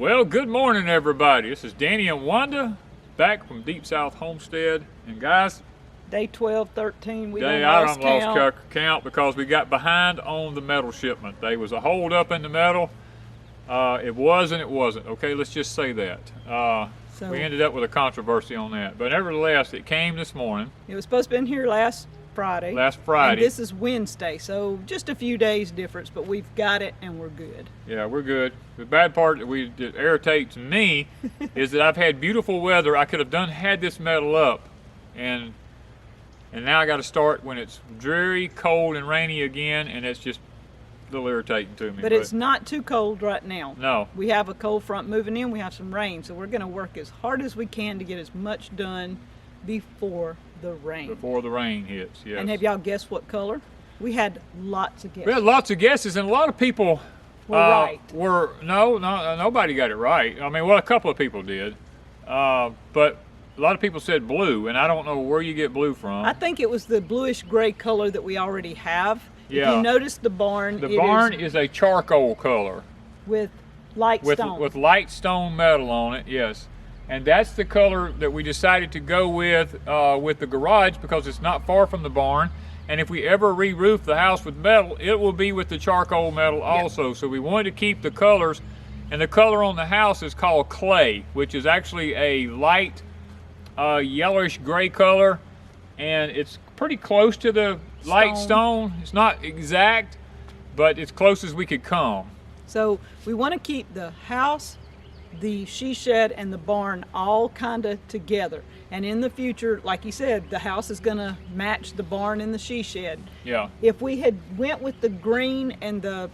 Well, good morning, everybody. This is Danny and Wanda back from Deep South Homestead. And guys, day 12, 13, we lost count. count because we got behind on the metal shipment. There was a hold up in the metal. It was and it wasn't. Okay, let's just say that. We ended up with a controversy on that. But nevertheless, it came this morning. It was supposed to be in here last Friday. And this is Wednesday, so just a few days difference, but we've got it and we're good. Yeah, we're good. The bad part that irritates me is that I've had beautiful weather. I could have had this metal up, and now I got to start when it's dreary, cold, and rainy again, and it's just a little irritating to me. But it's not too cold right now. No. We have a cold front moving in. We have some rain, so we're going to work as hard as we can to get as much done before the rain. Before the rain hits, yes. And have y'all guessed what color? We had lots of guesses. We had lots of guesses, and a lot of people were right. No, nobody got it right. I mean, well, a couple of people did, but a lot of people said blue, and I don't know where you get blue from. I think it was the bluish gray color that we already have. Yeah. If you notice the barn, the barn is a charcoal color with light stone. With light stone metal on it, yes. And that's the color that we decided to go with the garage because it's not far from the barn. And if we ever re-roof the house with metal, it will be with the charcoal metal also. Yep. So we wanted to keep the colors. And the color on the house is called clay, which is actually a light yellowish gray color. And it's pretty close to the light stone. It's not exact, but it's close as we could come. So we want to keep the house, the she shed, and the barn all kind of together. And in the future, like you said, the house is going to match the barn and the she shed. Yeah. If we had went with the green and the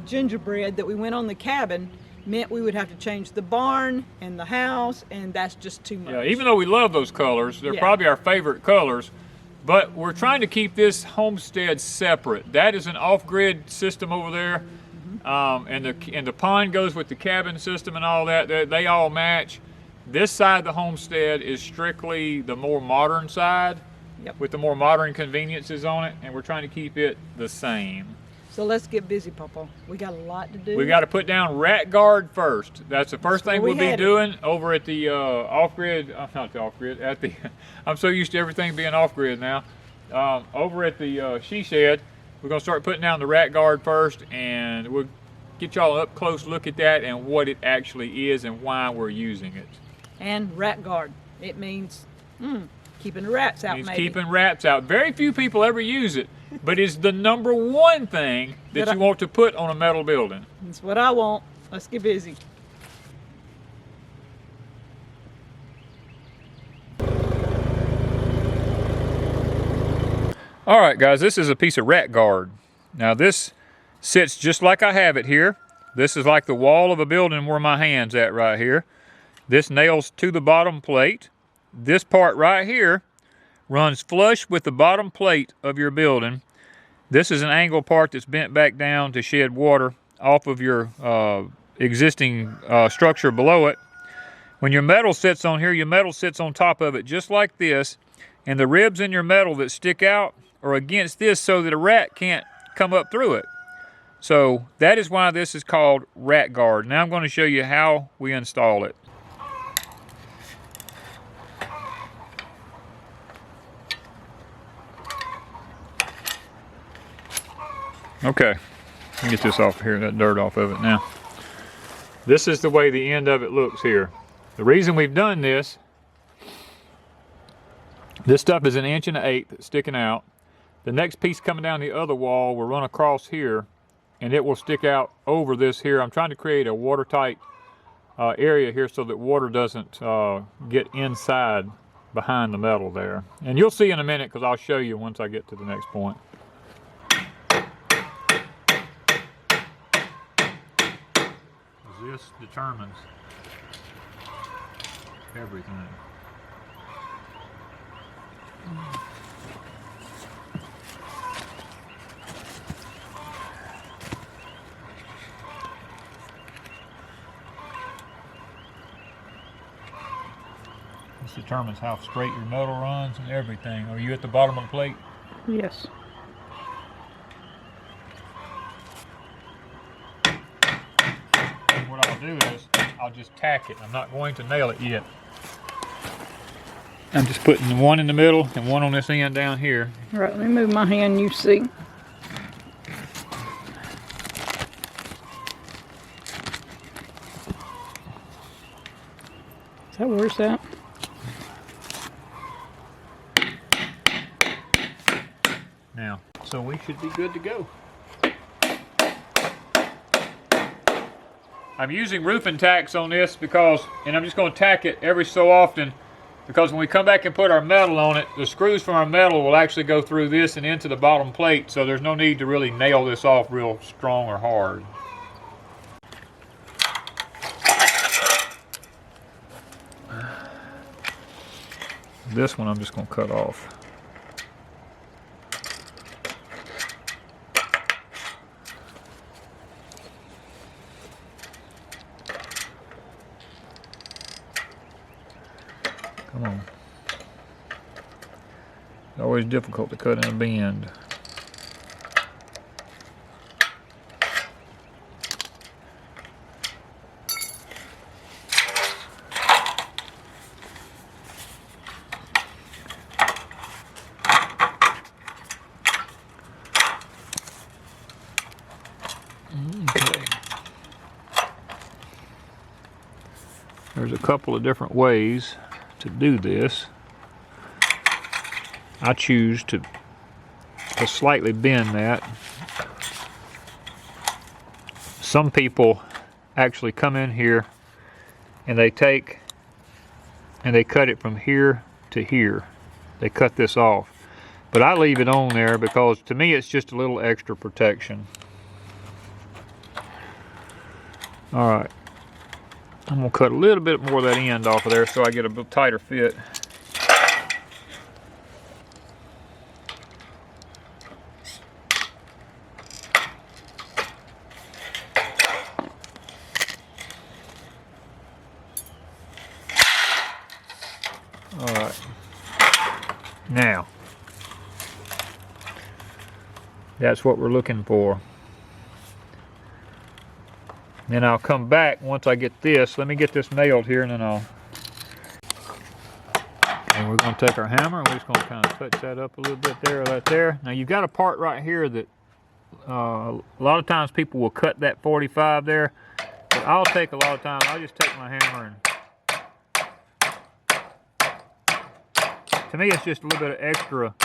gingerbread that we went on the cabin, meant we would have to change the barn and the house, and that's just too much. Yeah, even though we love those colors, they're probably our favorite colors, but we're trying to keep this homestead separate. That is an off-grid system over there. And the pond goes with the cabin system and all that. They all match. This side of the homestead is strictly the more modern side, with the more modern conveniences on it, and we're trying to keep it the same. So let's get busy, Papa. We got a lot to do. We got to put down rat guard first. That's the first thing we'll be doing over at the off-grid. Not the off-grid. I'm so used to everything being off-grid now. Over at the she shed. We're going to start putting down the rat guard first, and we'll get y'all up close look at that and what it actually is and why we're using it. And rat guard, it means keeping the rats out. It means keeping rats out. Very few people ever use it, but it's the #1 thing that you want to put on a metal building. That's what I want. Let's get busy. All right, guys, this is a piece of rat guard. Now this sits just like I have it here. This is like the wall of a building where my hand's at right here. This nails to the bottom plate. This part right here runs flush with the bottom plate of your building. This is an angle part that's bent back down to shed water off of your existing structure below it. When your metal sits on here, your metal sits on top of it just like this, and the ribs in your metal that stick out are against this so that a rat can't come up through it. So that is why this is called rat guard. Now I'm going to show you how we install it. Okay, let me get this off here, that dirt off of it now. This is the way the end of it looks here. The reason we've done this stuff is 1.125" that's sticking out. The next piece coming down the other wall will run across here, and it will stick out over this here. I'm trying to create a watertight area here so that water doesn't get inside behind the metal there. And you'll see in a minute because I'll show you once I get to the next point. This determines everything. This determines how straight your metal runs and everything. Are you at the bottom of the plate? Yes. What I'll do is I'll just tack it. I'm not going to nail it yet. I'm just putting one in the middle and one on this end down here. All right, let me move my hand, you see. Is that where it's at? Now, so we should be good to go. I'm using roofing tacks on this because, and I'm just going to tack it every so often, because when we come back and put our metal on it, the screws from our metal will actually go through this and into the bottom plate, so there's no need to really nail this off real strong or hard. This one I'm just going to cut off. Come on. It's always difficult to cut in a bend. Okay. There's a couple of different ways to do this. I choose to slightly bend that. Some people actually come in here and they take and they cut it from here to here. They cut this off. But I leave it on there because to me it's just a little extra protection. Alright. I'm going to cut a little bit more of that end off of there so I get a bit tighter fit. Alright. Now, that's what we're looking for. Then I'll come back once I get this. Let me get this nailed here and then I'll... And we're going to take our hammer and we're just going to kind of touch that up a little bit there, right there. Now you've got a part right here that a lot of times people will cut that 45 there. But I'll take a lot of time, I'll just take my hammer and... To me it's just a little bit of extra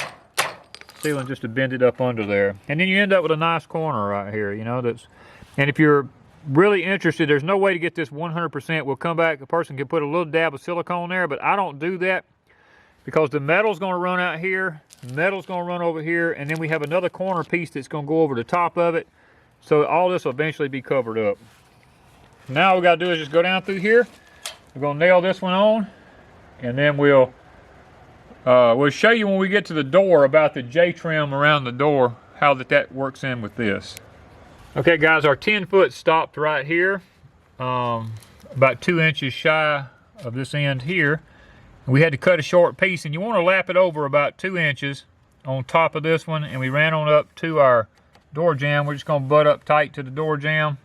sealing just to bend it up under there. And then you end up with a nice corner right here, you know, that's... And if you're really interested, there's no way to get this 100%. We'll come back, a person can put a little dab of silicone there, but I don't do that because the metal's going to run out here, metal's going to run over here, and then we have another corner piece that's going to go over the top of it. So all this will eventually be covered up. Now all we got to do is just go down through here. We're going to nail this one on, and then we'll show you when we get to the door about the J-trim around the door, how that works in with this. Okay guys, our 10-foot stopped right here, about 2 inches shy of this end here. We had to cut a short piece, and you want to lap it over about 2 inches on top of this one, and we ran on up to our door jamb. We're just going to butt up tight to the door jamb,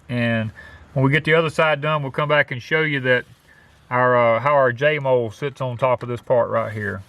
and when we get the other side done, we'll come back and show you that our how our J-mold sits on top of this part right here.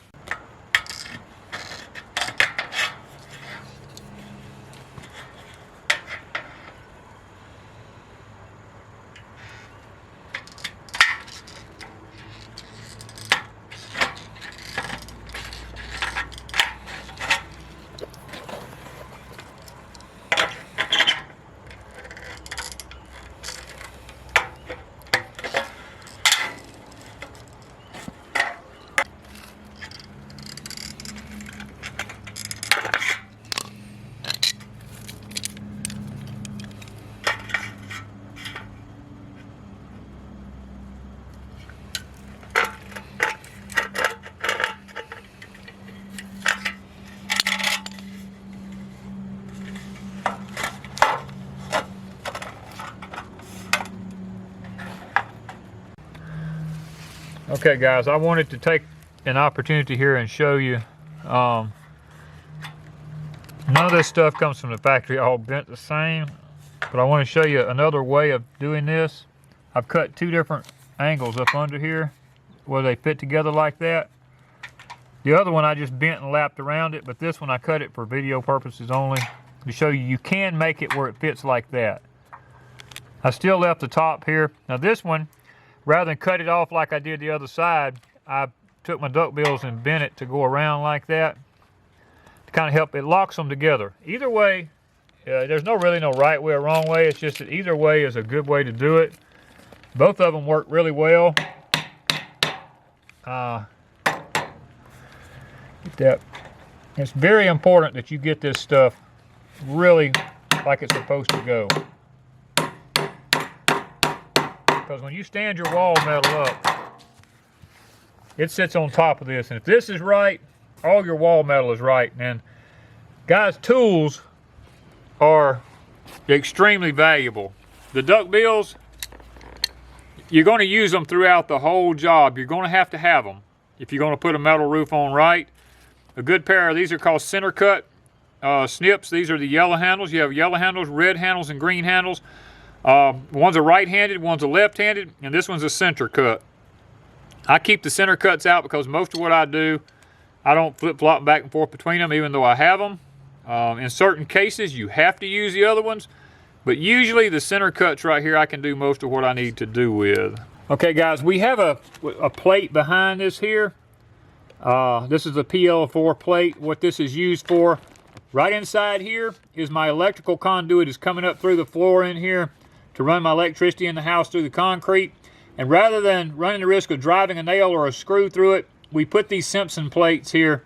Okay guys, I wanted to take an opportunity here and show you, none of this stuff comes from the factory all bent the same, but I want to show you another way of doing this. I've cut 2 different angles up under here where they fit together like that. The other one I just bent and lapped around it, but this one I cut it for video purposes only to show you you can make it where it fits like that. I still left the top here. Now this one, rather than cut it off like I did the other side, I took my duck bills and bent it to go around like that to kind of help. It locks them together. Either way, there's really no right way or wrong way. It's just that either way is a good way to do it. Both of them work really well. It's very important that you get this stuff really like it's supposed to go. Because when you stand your wall metal up, it sits on top of this. And if this is right, all your wall metal is right. And guys, tools are extremely valuable. The duck bills, you're going to use them throughout the whole job. You're going to have them if you're going to put a metal roof on right. A good pair of these are called center cut snips. These are the yellow handles. You have yellow handles, red handles, and green handles. One's a right-handed, one's a left-handed, and this one's a center cut. I keep the center cuts out because most of what I do, I don't flip-flop back and forth between them, even though I have them. In certain cases, you have to use the other ones, but usually the center cuts right here, I can do most of what I need to do with. Okay, guys, we have a plate behind this here. This is a PL4 plate. What this is used for, right inside here is my electrical conduit is coming up through the floor in here to run my electricity in the house through the concrete. And rather than running the risk of driving a nail or a screw through it, we put these Simpson plates here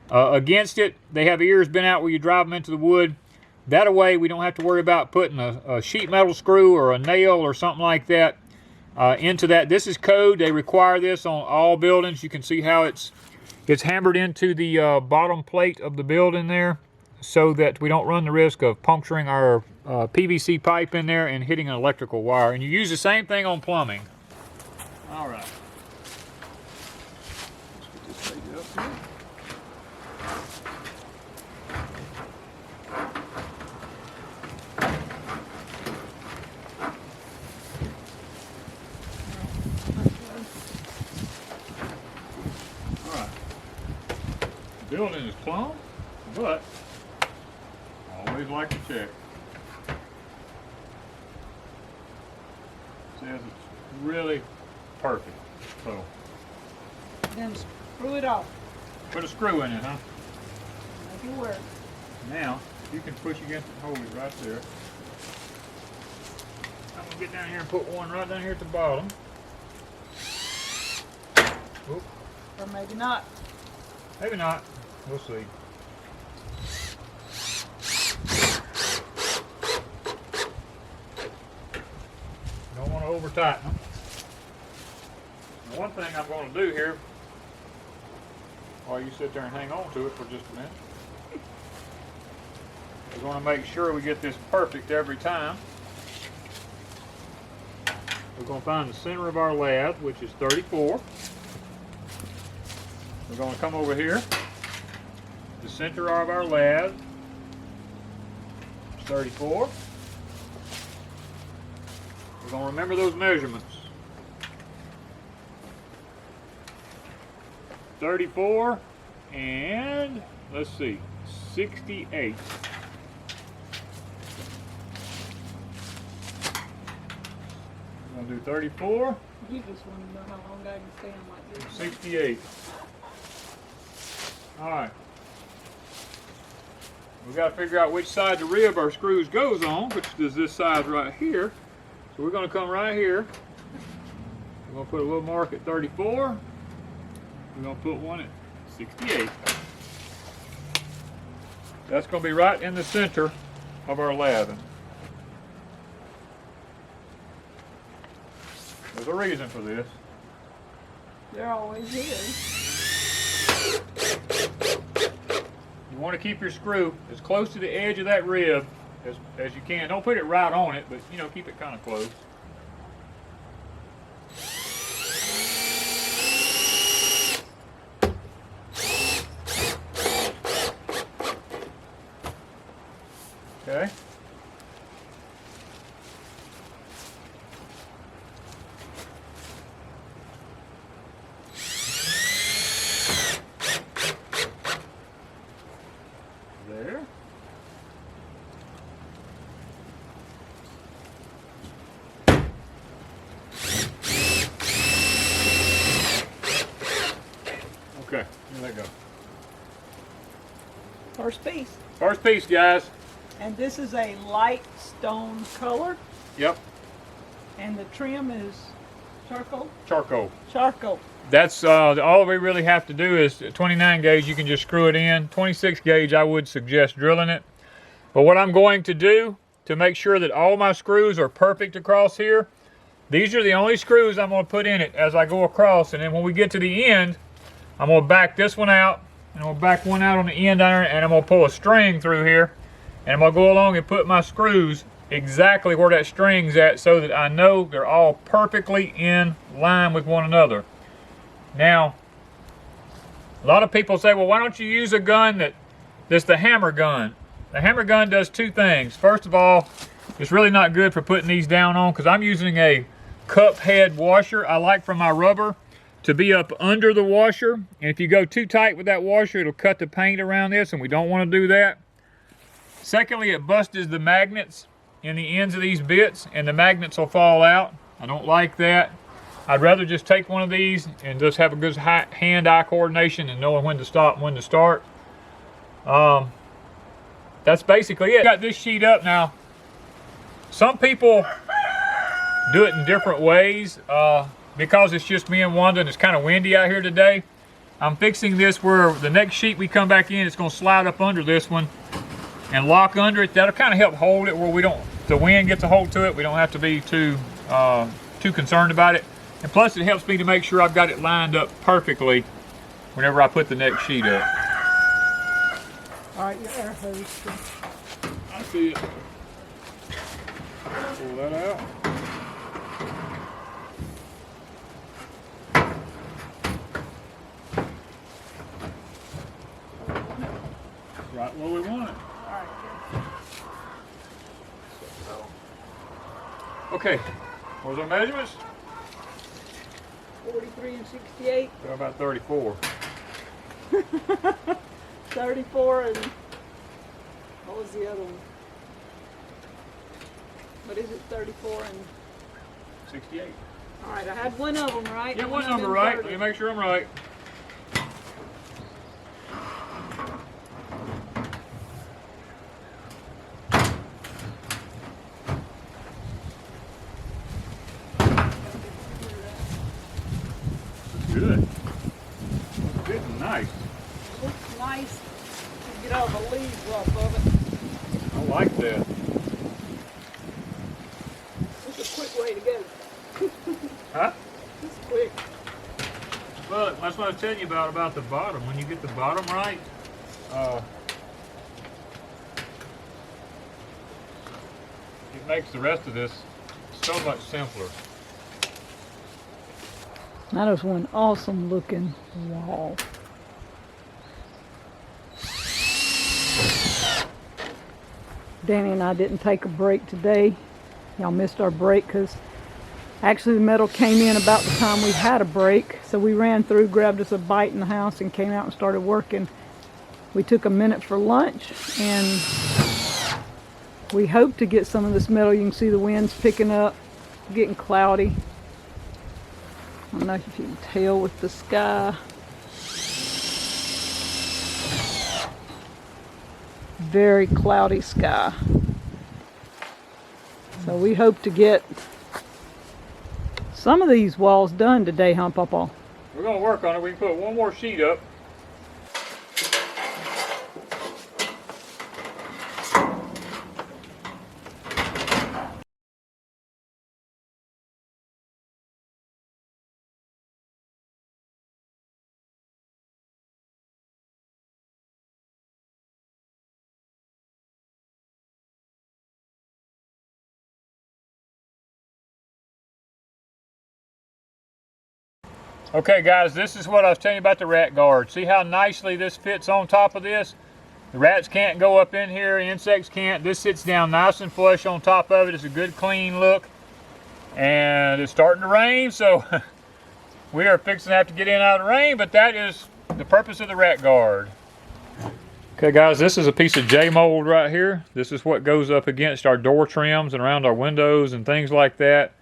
against it. They have ears bent out where you drive them into the wood. That way we don't have to worry about putting a sheet metal screw or a nail or something like that into that. This is code. They require this on all buildings. You can see how it's hammered into the bottom plate of the building there so that we don't run the risk of puncturing our PVC pipe in there and hitting an electrical wire. And you use the same thing on plumbing. All right. Let's get this baby up here. The building is plumb, but I always like to check. It says it's really perfect. So Then screw it off. put a screw in it, huh? Make it work. Now you can push against the hose right there. I'm gonna get down here and put one right down here at the bottom. Oop. Or maybe not. Maybe not. We'll see. Don't want to over tighten them. One thing I'm going to do here, while you sit there and hang on to it for just a minute, we're going to make sure we get this perfect every time. We're going to find the center of our lath, which is 34. We're going to come over here. The center of our lath is 34. We're going to remember those measurements. 34 and let's see, 68. We're going to do 34. You just want to know how long I can stand like this. 68. All right. We got to figure out which side the rib our screws goes on, which is this side right here. So we're going to come right here. We're going to put a little mark at 34. We're going to put one at 68. That's going to be right in the center of our lathing. There's a reason for this. There always is. You want to keep your screw as close to the edge of that rib as you can. Don't put it right on it, but you know, keep it kind of close. Okay. First piece. First piece, guys. And this is a light stone color. Yep. And the trim is charcoal? Charcoal. Charcoal. That's all we really have to do is 29 gauge, you can just screw it in. 26 gauge, I would suggest drilling it. But what I'm going to do to make sure that all my screws are perfect across here, these are the only screws I'm going to put in it as I go across. And then when we get to the end, I'm going to back this one out, and I'm going to back one out on the end iron, and I'm going to pull a string through here, and I'm going to go along and put my screws exactly where that string's at so that I know they're all perfectly in line with one another. Now, a lot of people say, well, why don't you use a gun that's the hammer gun? The hammer gun does two things. First of all, it's really not good for putting these down on because I'm using a cup head washer. I like for my rubber to be up under the washer. And if you go too tight with that washer, it'll cut the paint around this, and we don't want to do that. Secondly, it busts the magnets in the ends of these bits, and the magnets will fall out. I don't like that. I'd rather just take one of these and just have a good hand-eye coordination and knowing when to stop and when to start. That's basically it. Got this sheet up now. Some people do it in different ways because it's just me and Wanda and it's kind of windy out here today. I'm fixing this where the next sheet we come back in, it's going to slide up under this one and lock under it. That'll kind of help hold it where we don't, the wind gets a hold to it. We don't have to be too concerned about it. And plus it helps me to make sure I've got it lined up perfectly whenever I put the next sheet up. All right, your air hose. I see it. Pull that out. Right where we want it. All right, good. Okay, where's our measurements? 43 and 68. How about 34? 34 and what was the other one? What is it? 34 and 68. all right, I had one of them right. Yeah, one number right. 30. Let me make sure I'm right. Good. Good and nice. Looks nice to get all the leaves off of it. I like that. It's a quick way to go. Huh? It's quick. Well, that's what I was telling you about the bottom. When you get the bottom right, it makes the rest of this so much simpler. That is one awesome looking wall. Danny and I didn't take a break today. Y'all missed our break because actually the metal came in about the time we had a break. So we ran through, grabbed us a bite in the house and came out and started working. We took a minute for lunch and we hope to get some of this metal. You can see the wind's picking up, getting cloudy. I don't know if you can tell with the sky. Very cloudy sky. So we hope to get some of these walls done today, huh, Papa? We're going to work on it. We can put one more sheet up. Okay guys, this is what I was telling you about the rat guard. See how nicely this fits on top of this? The rats can't go up in here, insects can't. This sits down nice and flush on top of it. It's a good clean look. And it's starting to rain, so we are fixing to have to get in and out of the rain, but that is the purpose of the rat guard. Okay guys, this is a piece of J-mold right here. This is what goes up against our door trims and around our windows and things like that.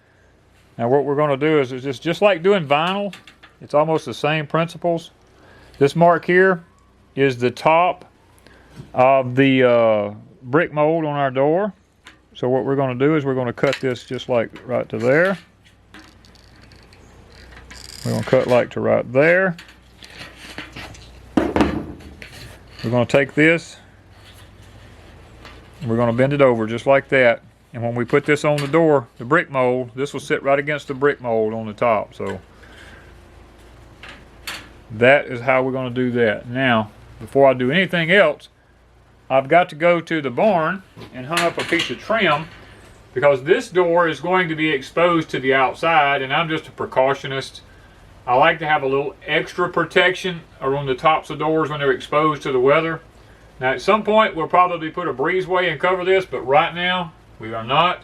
Now what we're going to do is just like doing vinyl. It's almost the same principles. This mark here is the top of the brick mold on our door. So what we're going to do is we're going to cut this just like right to there. We're going to cut like to right there. We're going to take this, we're going to bend it over just like that. And when we put this on the door, the brick mold, this will sit right against the brick mold on the top. So that is how we're going to do that. Now, before I do anything else, I've got to go to the barn and hunt up a piece of trim, because this door is going to be exposed to the outside, and I'm just a precautionist. I like to have a little extra protection around the tops of doors when they're exposed to the weather. Now at some point we'll probably put a breezeway and cover this, but right now we are not.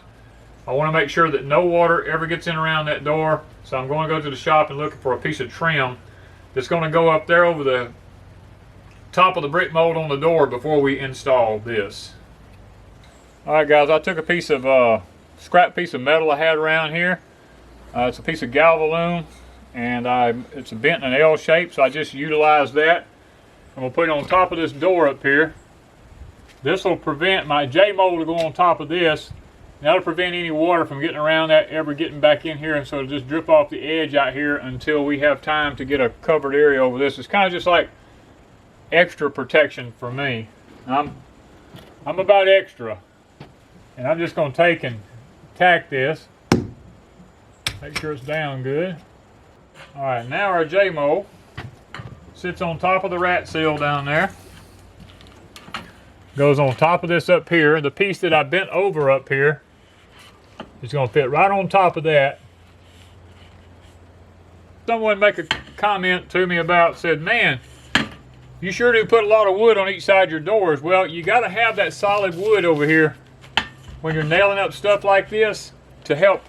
I want to make sure that no water ever gets in around that door, so I'm going to go to the shop and look for a piece of trim that's going to go up there over the top of the brick mold on the door before we install this. Alright guys, I took a piece of scrap piece of metal I had around here. It's a piece of galvalume, and it's bent in an L shape, so I just utilized that. I'm going to put it on top of this door up here. This will prevent my J mold to go on top of this. That'll prevent any water from getting around that ever getting back in here, and so it'll just drip off the edge out here until we have time to get a covered area over this. It's kind of just like extra protection for me. I'm about extra, and I'm just going to take and tack this. Make sure it's down good. All right, now our J mold sits on top of the rat seal down there. Goes on top of this up here. The piece that I bent over up here is going to fit right on top of that. Someone make a comment to me about, said, man, you sure do put a lot of wood on each side of your doors. Well, you got to have that solid wood over here when you're nailing up stuff like this to help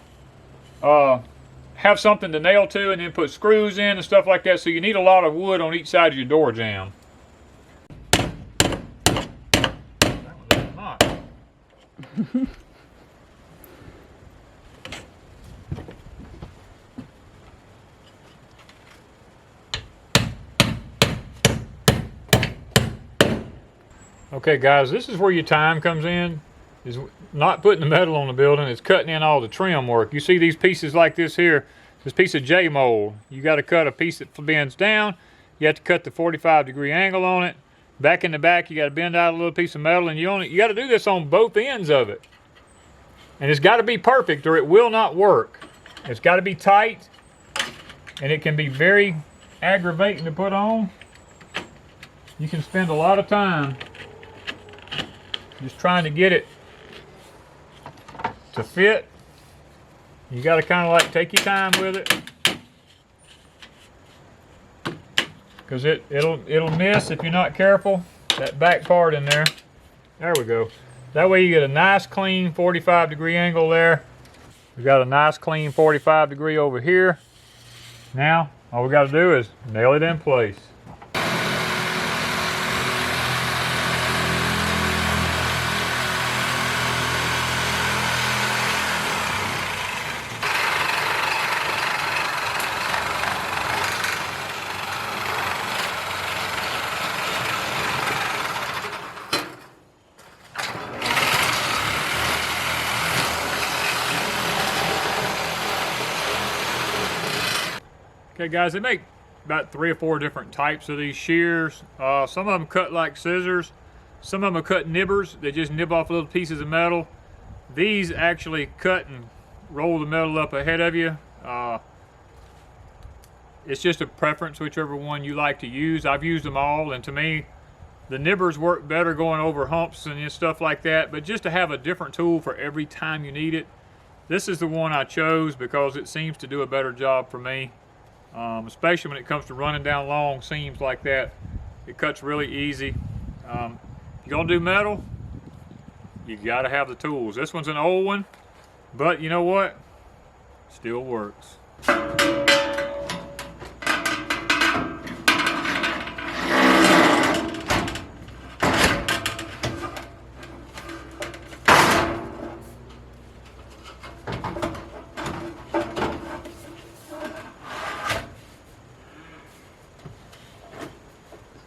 have something to nail to, and then put screws in and stuff like that. So you need a lot of wood on each side of your door jamb. Okay guys, this is where your time comes in, is not putting the metal on the building, it's cutting in all the trim work. You see these pieces like this here, this piece of J mold. You got to cut a piece that bends down, you have to cut the 45-degree angle on it. Back in the back you got to bend out a little piece of metal, and you got to do this on both ends of it. And it's got to be perfect or it will not work. It's got to be tight, and it can be very aggravating to put on. You can spend a lot of time just trying to get it to fit. You got to kind of like take your time with it, because it'll miss if you're not careful. That back part in there. There we go. That way you get a nice clean 45-degree angle there. We got a nice clean 45-degree over here. Now all we got to do is nail it in place. Okay guys, they make about 3 or 4 different types of these shears. Some of them cut like scissors. Some of them are cut nibbers. They just nib off little pieces of metal. These actually cut and roll the metal up ahead of you. It's just a preference, whichever one you like to use. I've used them all, and to me, the nibbers work better going over humps and stuff like that. But just to have a different tool for every time you need it, this is the one I chose because it seems to do a better job for me. Especially when it comes to running down long seams like that. It cuts really easy. If you're gonna do metal, you gotta have the tools. This one's an old one, but you know what? Still works.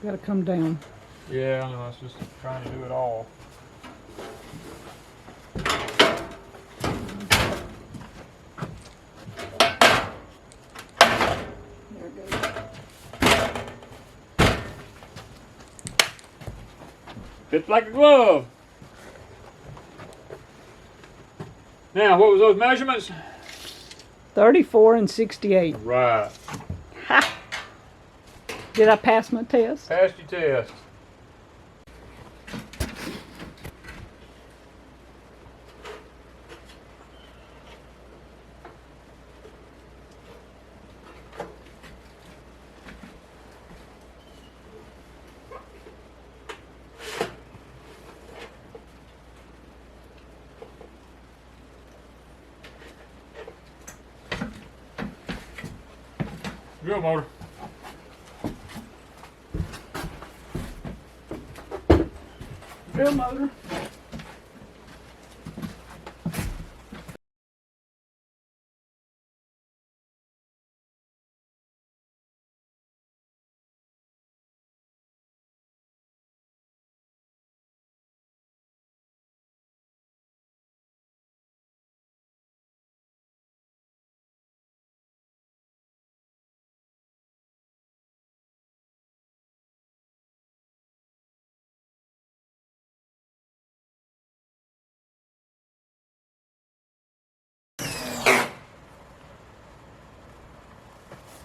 Got to come down. Yeah, I know, I was just trying to do it all. There it goes. Fits like a glove. Now, what was those measurements? 34 and 68. Right. Ha! Did I pass my test? Passed your test. Good motor. Drill motor.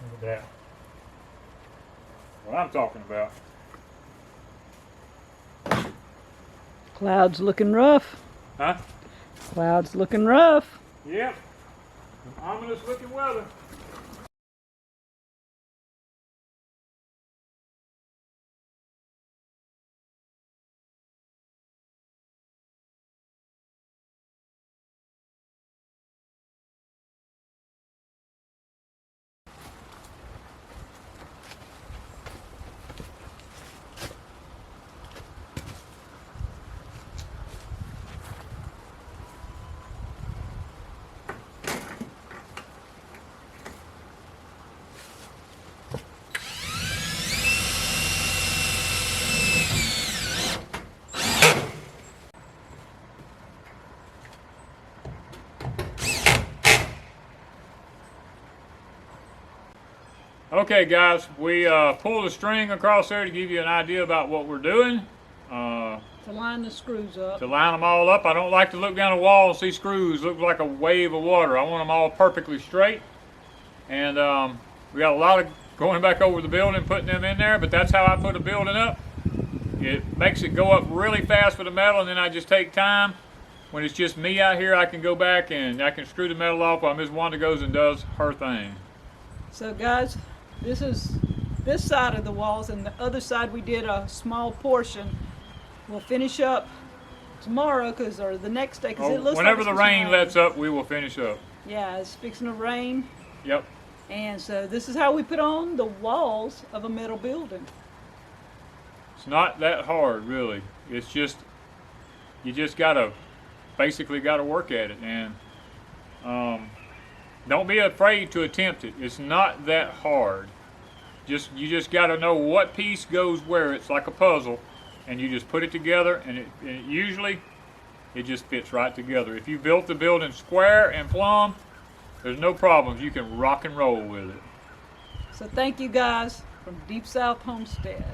Look at that. What I'm talking about. Clouds looking rough. Huh? Clouds looking rough. Yep. Some ominous looking weather. Okay guys, we pulled the string across there to give you an idea about what we're doing. To line the screws up. To line them all up. I don't like to look down a wall and see screws look like a wave of water. I want them all perfectly straight. And we got a lot of going back over the building, putting them in there, but that's how I put a building up. It makes it go up really fast with the metal, and then I just take time. When it's just me out here, I can go back and I can screw the metal off while Ms. Wanda goes and does her thing. So guys, this is this side of the walls, and the other side we did a small portion. We'll finish up tomorrow, or the next day, because it looks whenever like the rain lets up, we will finish up. Yeah, it's fixing to rain. Yep. And so this is how we put on the walls of a metal building. It's not that hard, really. It's just, you just basically gotta work at it, and don't be afraid to attempt it. It's not that hard. You just gotta know what piece goes where. It's like a puzzle, and you just put it together, and it usually it just fits right together. If you built the building square and plumb, there's no problems. You can rock and roll with it. So thank you guys from Deep South Homestead.